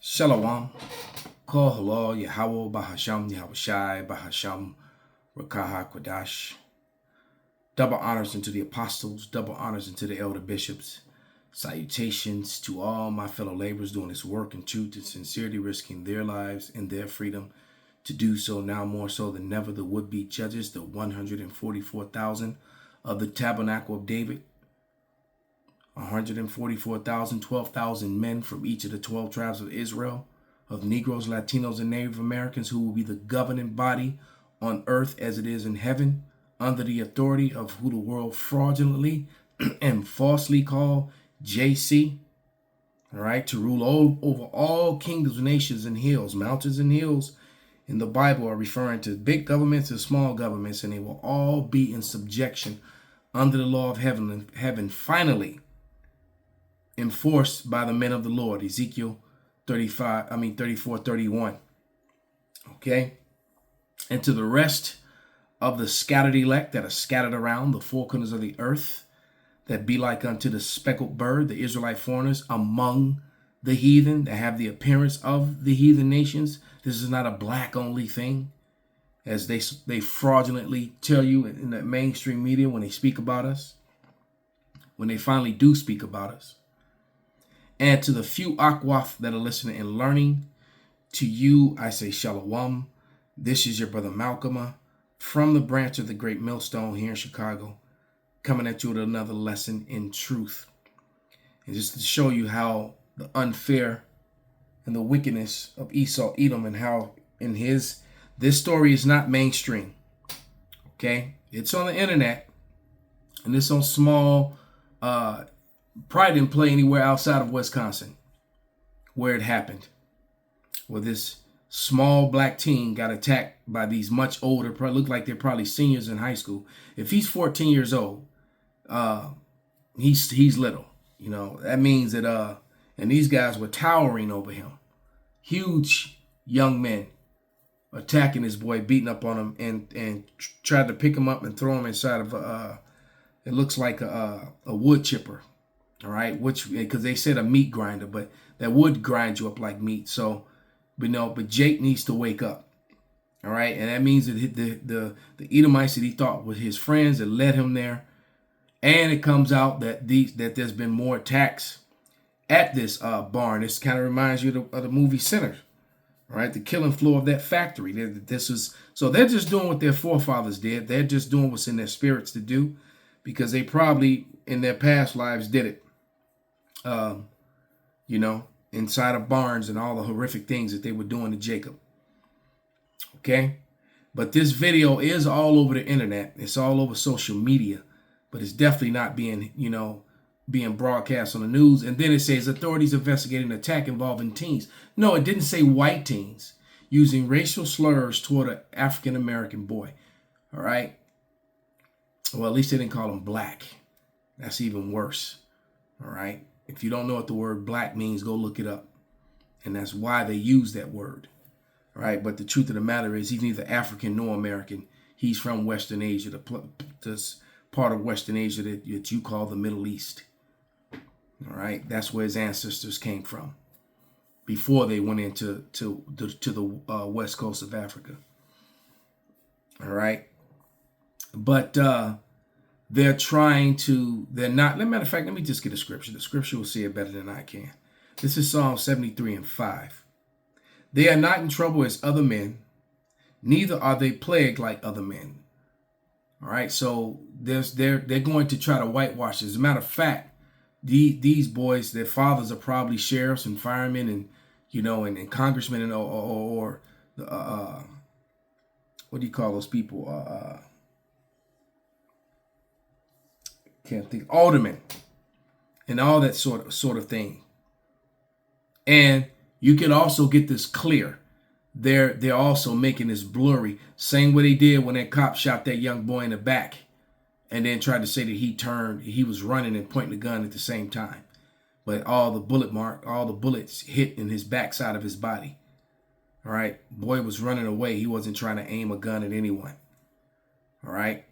Shalom. Kol halal Yahweh Bahasham Yahushai Bahasham Rakaha Kwadash. Double honors unto the apostles, double honors unto the elder bishops. Salutations to all my fellow laborers doing this work in truth and sincerity, risking their lives and their freedom to do so now more so than never. The would-be judges, the 144,000 of the tabernacle of David, 144,000, 12,000 men from each of the 12 tribes of Israel, of Negroes, Latinos, and Native Americans, who will be the governing body on earth as it is in heaven, under the authority of who the world fraudulently and falsely call JC, all right, to rule over all kingdoms, nations, and hills. Mountains and hills in the Bible are referring to big governments and small governments, and they will all be in subjection under the law of heaven finally enforced by the men of the Lord. Ezekiel 34:31. Okay. And to the rest of the scattered elect that are scattered around the four corners of the earth, that be like unto the speckled bird, the Israelite foreigners among the heathen, that have the appearance of the heathen nations. This is not a black only thing, as they fraudulently tell you in the mainstream media when they speak about us, when they finally do speak about us. And to the few Akwaf that are listening and learning, to you I say Shalom. This is your brother Malcolm from the branch of the Great Millstone here in Chicago, coming at you with another lesson in truth. And just to show you how the unfair and the wickedness of Esau, Edom, and how this story is not mainstream. Okay? It's on the internet, and it's on small, probably didn't play anywhere outside of Wisconsin where it happened, where this small black teen got attacked by these much older, probably look like they're probably seniors in high school. If he's 14 years old, he's little. You know, that means that and these guys were towering over him. Huge young men attacking this boy, beating up on him, and tried to pick him up and throw him inside of it looks like a wood chipper. All right, which, because they said a meat grinder, but that would grind you up like meat. So, but Jake needs to wake up. All right, and that means that the Edomites that he thought were his friends that led him there, and it comes out that there's been more attacks at this barn. This kind of reminds you of the movie Sinners, all right? The killing floor of that factory. So they're just doing what their forefathers did. They're just doing what's in their spirits to do, because they probably in their past lives did it. Inside of barns and all the horrific things that they were doing to Jacob. Okay? But this video is all over the internet. It's all over social media, but it's definitely not being broadcast on the news. And then it says authorities investigating an attack involving teens. No, it didn't say white teens using racial slurs toward an African-American boy. All right? Well, at least they didn't call him black. That's even worse. All right? If you don't know what the word black means, go look it up. And that's why they use that word. All right? But the truth of the matter is he's neither African nor American. He's from Western Asia, this part of Western Asia that you call the Middle East. All right? That's where his ancestors came from before they went into the west coast of Africa. All right? But they're not, matter of fact, let me just get a scripture. The scripture will say it better than I can. This is Psalm 73:5. They are not in trouble as other men, neither are they plagued like other men. All right, so they're going to try to whitewash this. As a matter of fact, these boys, their fathers are probably sheriffs and firemen and congressmen and or what do you call those people? Can't think, aldermen and all that sort of thing. And you can also get this clear. They're also making this blurry, same way they did when that cop shot that young boy in the back and then tried to say that he was running and pointing the gun at the same time. But all the bullets hit in his backside of his body. All right. Boy was running away. He wasn't trying to aim a gun at anyone. All right.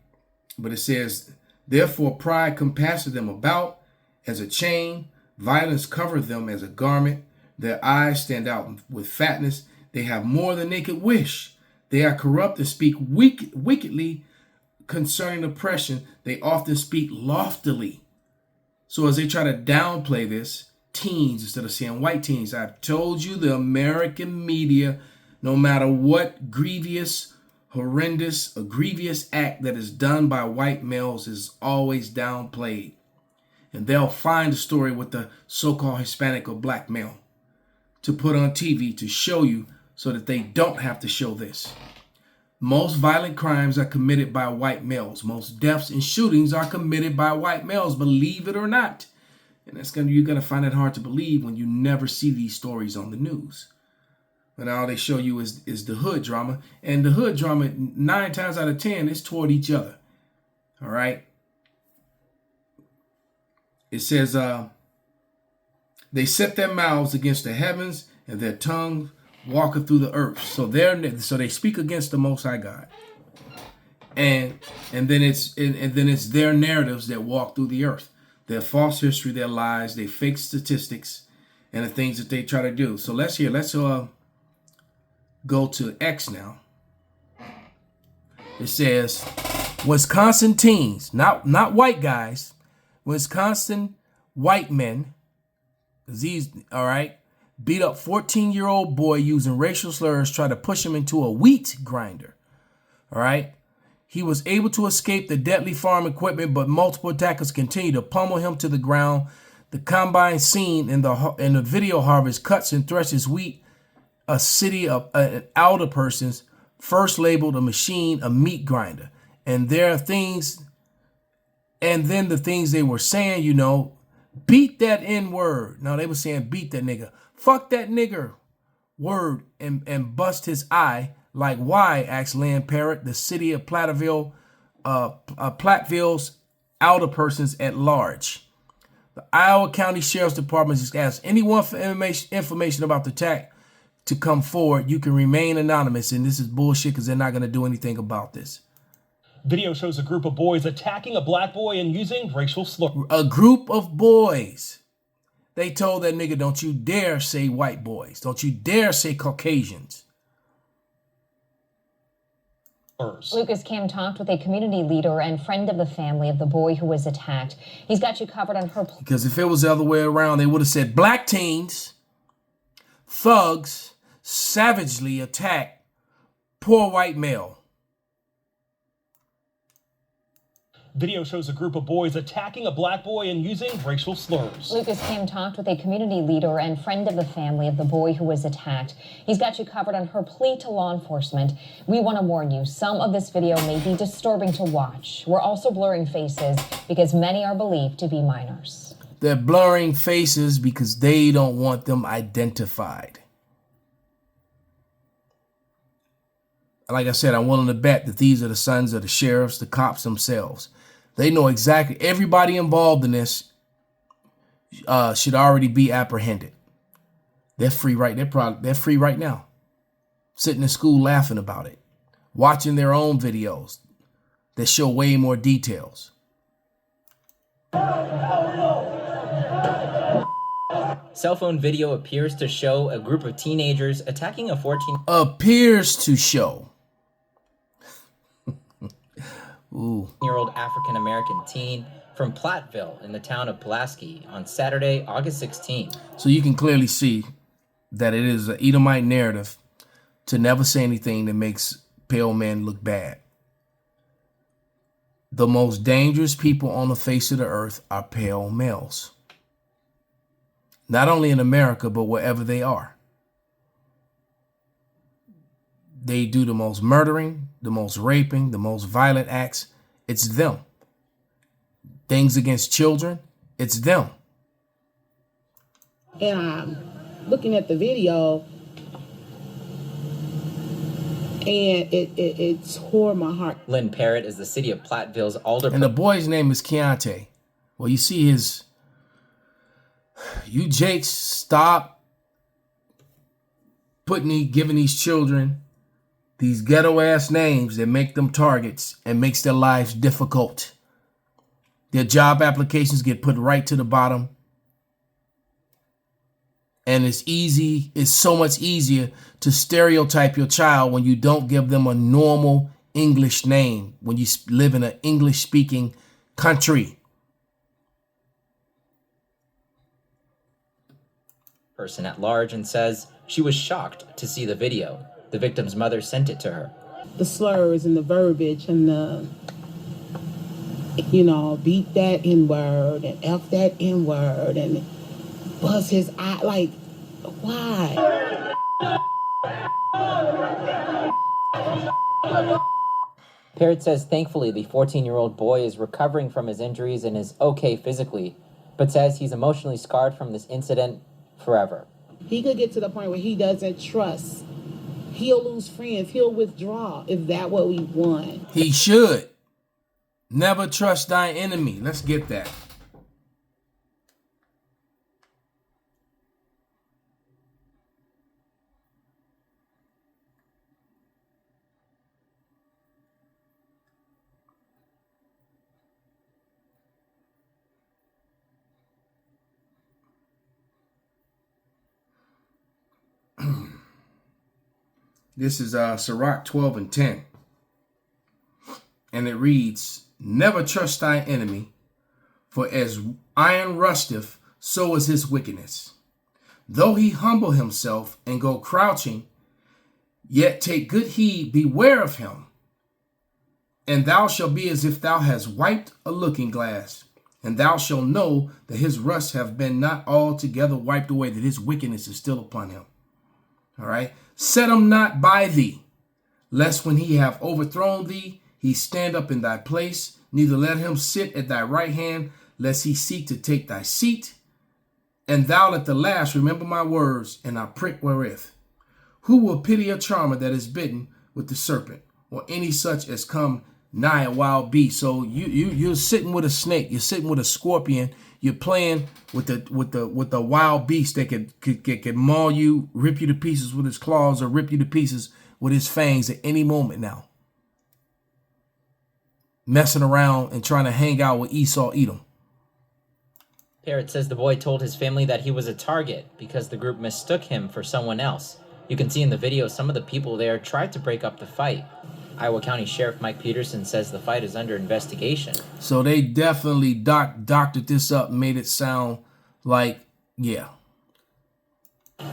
But it says, therefore, pride compasses them about as a chain, violence covers them as a garment, Their eyes stand out with fatness. They have more than they could wish. They are corrupt and speak wickedly concerning oppression. They often speak loftily. So as they try to downplay this, teens instead of saying white teens, I've told you the American media, no matter what grievous, horrendous, or grievous act that is done by white males is always downplayed. And they'll find a story with the so-called Hispanic or black male to put on TV to show you so that they don't have to show this. Most violent crimes are committed by white males. Most deaths and shootings are committed by white males, believe it or not. And you're going to find it hard to believe when you never see these stories on the news. But all they show you is the hood drama. And the hood drama, 9 times out of 10, is toward each other. All right? It says, they set their mouths against the heavens, and their tongue walketh through the earth. So they speak against the Most High God, and then it's their narratives that walk through the earth, their false history, their lies, their fake statistics, and the things that they try to do. So let's go to X now. It says, Wisconsin teens, not white guys, Wisconsin white men, all right, beat up 14-year-old boy using racial slurs, try to push him into a wheat grinder. All right. He was able to escape the deadly farm equipment, but multiple attackers continue to pummel him to the ground. The combine scene in the video harvest cuts and threshes wheat, a city of elder persons first labeled a machine a meat grinder. And there are things, and then the things they were saying, beat that N-word. No, they were saying beat that nigga. Fuck that nigger word and bust his eye. Like why, asked Lynn Parrott, the city of Platteville's elder persons at large. The Iowa County Sheriff's Department has asked anyone for information about the attack to come forward. You can remain anonymous, and this is bullshit because they're not going to do anything about this. Video shows a group of boys attacking a black boy and using racial slurs. A group of boys. They told that nigga, don't you dare say white boys. Don't you dare say Caucasians. Lucas Cam talked with a community leader and friend of the family of the boy who was attacked. He's got you covered on her. Because if it was the other way around, they would have said black teens, thugs, savagely attack poor white male. Video shows a group of boys attacking a black boy and using racial slurs. Lucas Kim talked with a community leader and friend of the family of the boy who was attacked. He's got you covered on her plea to law enforcement. We want to warn you, some of this video may be disturbing to watch. We're also blurring faces because many are believed to be minors. They're blurring faces because they don't want them identified. Like I said, I'm willing to bet that these are the sons of the sheriffs, the cops themselves. They know exactly everybody involved in this should already be apprehended. They're free they're free right now. Sitting in school laughing about it. Watching their own videos that show way more details. Cell phone video appears to show a group of teenagers attacking a 14... Appears to show. Ooh. Year-old African-American teen from Platteville in the town of Pulaski on Saturday, August 16. So you can clearly see that it is an Edomite narrative to never say anything that makes pale men look bad. The most dangerous people on the face of the earth are pale males. Not only in America, but wherever they are. They do the most murdering, the most raping, the most violent acts. It's them. Things against children, it's them. And I'm looking at the video, and it tore my heart. Lynn Parrott is the city of Platteville's alder. And the boy's name is Keontae. Well, you see you Jakes, stop giving these children these ghetto ass names that make them targets and makes their lives difficult. Their job applications get put right to the bottom. And it's so much easier to stereotype your child when you don't give them a normal English name, when you live in an English speaking country. Person at large and says she was shocked to see the video. The victim's mother sent it to her. The slurs and the verbiage and the, beat that N-word and F that N-word and buzz his eye. Like, why? Parrott says thankfully the 14-year-old boy is recovering from his injuries and is okay physically, but says he's emotionally scarred from this incident forever. He could get to the point where he doesn't trust. He'll lose friends. He'll withdraw. Is that what we want? He should. Never trust thy enemy. Let's get that. This is Sirach 12 and 10. And it reads, never trust thy enemy, for as iron rusteth, so is his wickedness. Though he humble himself and go crouching, yet take good heed, beware of him. And thou shalt be as if thou hast wiped a looking glass, and thou shalt know that his rust have been not altogether wiped away, that his wickedness is still upon him. All right. Set him not by thee, lest when he have overthrown thee, he stand up in thy place. Neither let him sit at thy right hand, lest he seek to take thy seat. And thou at the last remember my words, and I prick wherewith. Who will pity a charmer that is bitten with the serpent, or any such as come nigh a wild beast? So you're sitting with a snake, you're sitting with a scorpion, you're playing with the wild beast that could maul you, rip you to pieces with his claws, or rip you to pieces with his fangs at any moment now. Messing around and trying to hang out with Esau, Edom. Parrott says the boy told his family that he was a target because the group mistook him for someone else. You can see in the video some of the people there tried to break up the fight. Iowa County Sheriff Mike Peterson says the fight is under investigation. So they definitely doctored this up and made it sound like, yeah.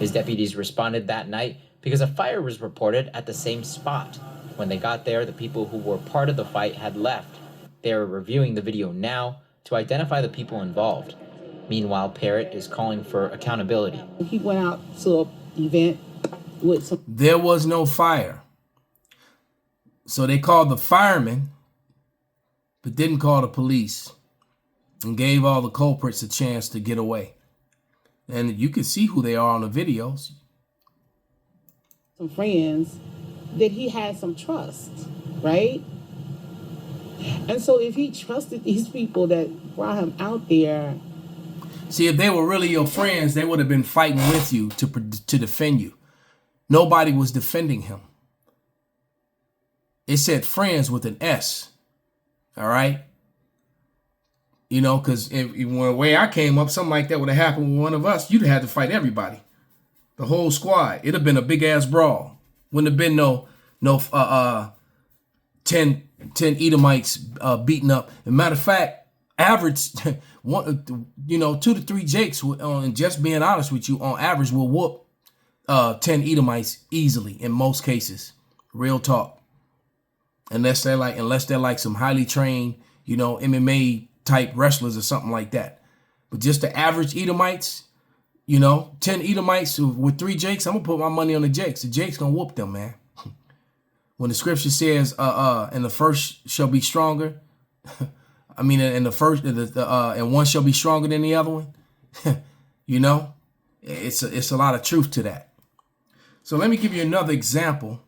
His deputies responded that night because a fire was reported at the same spot. When they got there, the people who were part of the fight had left. They are reviewing the video now to identify the people involved. Meanwhile, Parrott is calling for accountability. He went out to an event with some... There was no fire. So they called the firemen, but didn't call the police, and gave all the culprits a chance to get away. And you can see who they are on the videos. Some friends that he had some trust, right? And so if he trusted these people that brought him out there... See, if they were really your friends, they would have been fighting with you to defend you. Nobody was defending him. It said friends with an S. All right. You know, because if the way I came up, something like that would have happened with one of us, you'd have had to fight everybody. The whole squad. It'd have been a big ass brawl. Wouldn't have been no 10 Edomites beating up. As a matter of fact, average 2 to 3 Jakes, and just being honest with you, on average will whoop 10 Edomites easily in most cases. Real talk. Unless they're like some highly trained, MMA type wrestlers or something like that. But just the average Edomites, 10 Edomites with 3 Jakes, I'm gonna put my money on the Jakes. The Jakes gonna whoop them, man. When the scripture says, and the first shall be stronger, I mean, and the first, and one shall be stronger than the other one, it's a lot of truth to that. So let me give you another example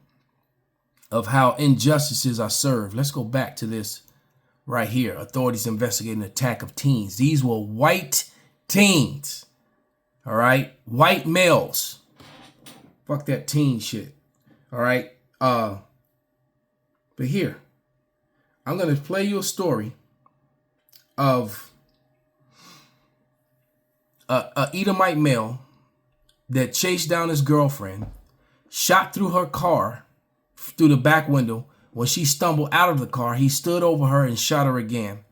of how injustices are served. Let's go back to this right here. Authorities investigating the attack of teens. These were white teens. All right. White males. Fuck that teen shit. All right. But here, I'm going to play you a story of a Edomite male that chased down his girlfriend, shot through her car, through the back window. When she stumbled out of the car, he stood over her and shot her again.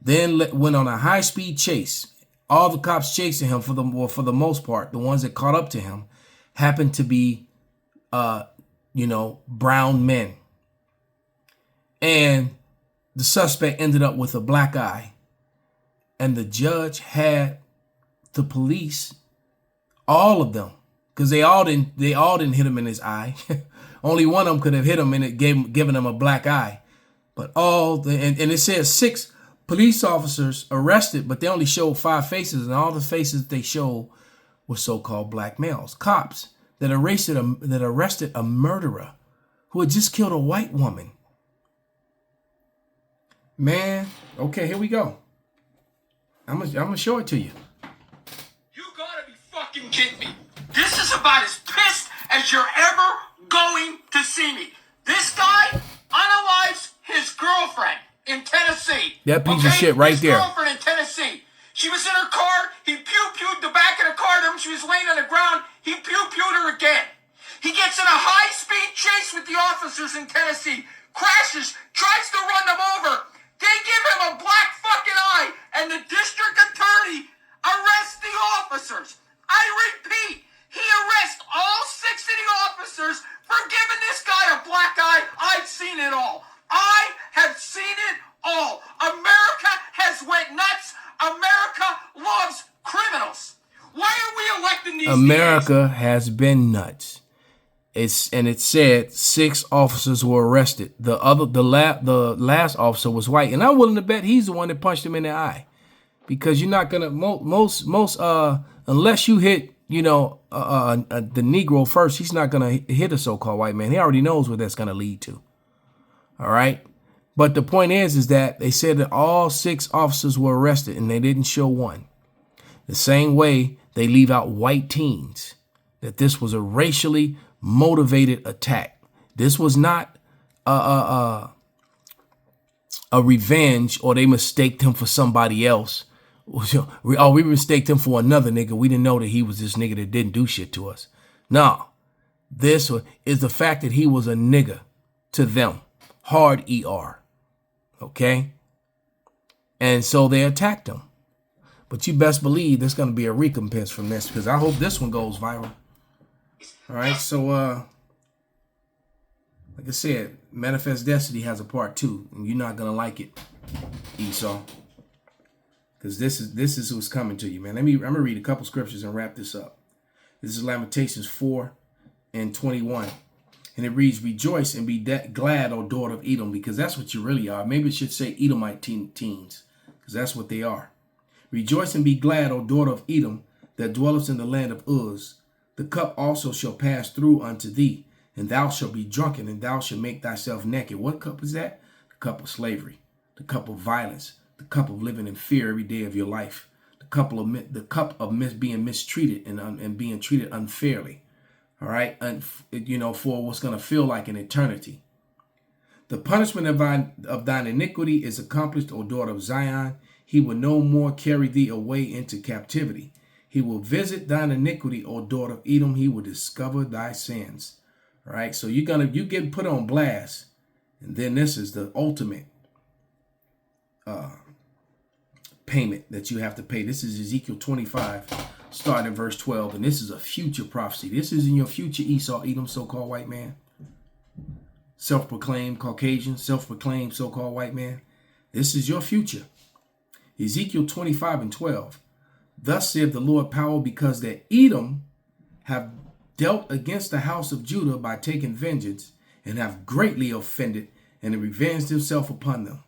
Then went on a high-speed chase. All the cops chasing him, for the most part, the ones that caught up to him, happened to be, brown men. And the suspect ended up with a black eye. And the judge had the police, all of them, because they all didn't hit him in his eye. Only one of them could have hit him and it given him a black eye. But and it says 6 police officers arrested, but they only showed 5 faces, and all the faces they showed were so-called black males, cops that arrested a murderer who had just killed a white woman. Man, okay, here we go. I'm gonna show it to you. You gotta be fucking kidding me. This is about as pissed as you're ever going to see me. This guy unalives his girlfriend in Tennessee. That piece of shit right there. His girlfriend in Tennessee. She was in her car. He pew-pewed the back of the car to him. She was laying on the ground. He pew-pewed her again. He gets in a high-speed chase with the officers in Tennessee. Crashes. Tries to run them over. They give him a black fucking eye. And the district attorney arrests the officers. I repeat. He arrests all 6 city officers for giving this guy a black eye. I've seen it all. I have seen it all. America has went nuts. America loves criminals. Why are we electing these America has been nuts. It said 6 officers were arrested. The last officer was white, and I'm willing to bet he's the one that punched him in the eye, because you're not gonna most unless you hit the Negro first, he's not gonna hit a so-called white man. He already knows what that's gonna lead to. All right. But the point is that they said that all 6 officers were arrested and they didn't show one. The same way they leave out white teens, that this was a racially motivated attack. This was not a revenge, or they mistaked him for somebody else. We mistaked him for another nigga. We didn't know that he was this nigga that didn't do shit to us. No, this is the fact that he was a nigga to them. Hard ER. Okay? And so they attacked him. But you best believe there's going to be a recompense from this, because I hope this one goes viral. All right, so like I said, Manifest Destiny has a part 2, and you're not going to like it, Esau. Because this is what's coming to you, man. I'm going to read a couple scriptures and wrap this up. This is Lamentations 4:21. And it reads, rejoice and be glad, O daughter of Edom, because that's what you really are. Maybe it should say Edomite teens, because that's what they are. Rejoice and be glad, O daughter of Edom, that dwellest in the land of Uz. The cup also shall pass through unto thee, and thou shalt be drunken, and thou shalt make thyself naked. What cup is that? The cup of slavery, the cup of violence, the cup of living in fear every day of your life, the cup of being mistreated and being treated unfairly. All right, and for what's going to feel like an eternity. The punishment of thine iniquity is accomplished, O daughter of Zion. He will no more carry thee away into captivity. He will visit thine iniquity, O daughter of Edom. He will discover thy sins. All right, so you get put on blast, and then this is the ultimate payment that you have to pay. This is Ezekiel 25, starting in verse 12, and this is a future prophecy. This is in your future, Esau, Edom, so-called white man. Self-proclaimed Caucasian, self-proclaimed so-called white man. This is your future. Ezekiel 25:12. Thus saith the Lord power, because that Edom have dealt against the house of Judah by taking vengeance, and have greatly offended, and revenged himself upon them.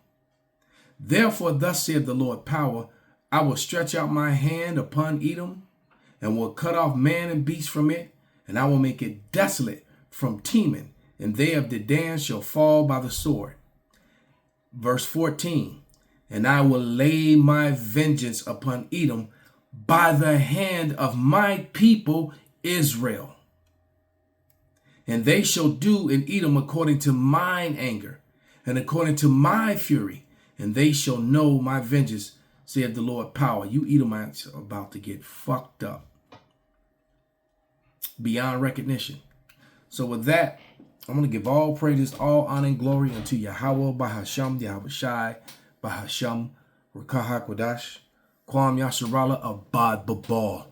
Therefore, thus saith the Lord power, I will stretch out my hand upon Edom, and will cut off man and beast from it, and I will make it desolate from Teman, and they of Dedan shall fall by the sword. Verse 14, and I will lay my vengeance upon Edom by the hand of my people Israel. And they shall do in Edom according to mine anger, and according to my fury, and they shall know my vengeance, saith the Lord power. You Edomites are about to get fucked up. beyond recognition. So with that, I'm going to give all praises, all honor and glory unto Yahweh, Bahasham, Yahweh Shai, Bahasham, Rakaha Kodash, Kwam Yasharala, Abad Babal.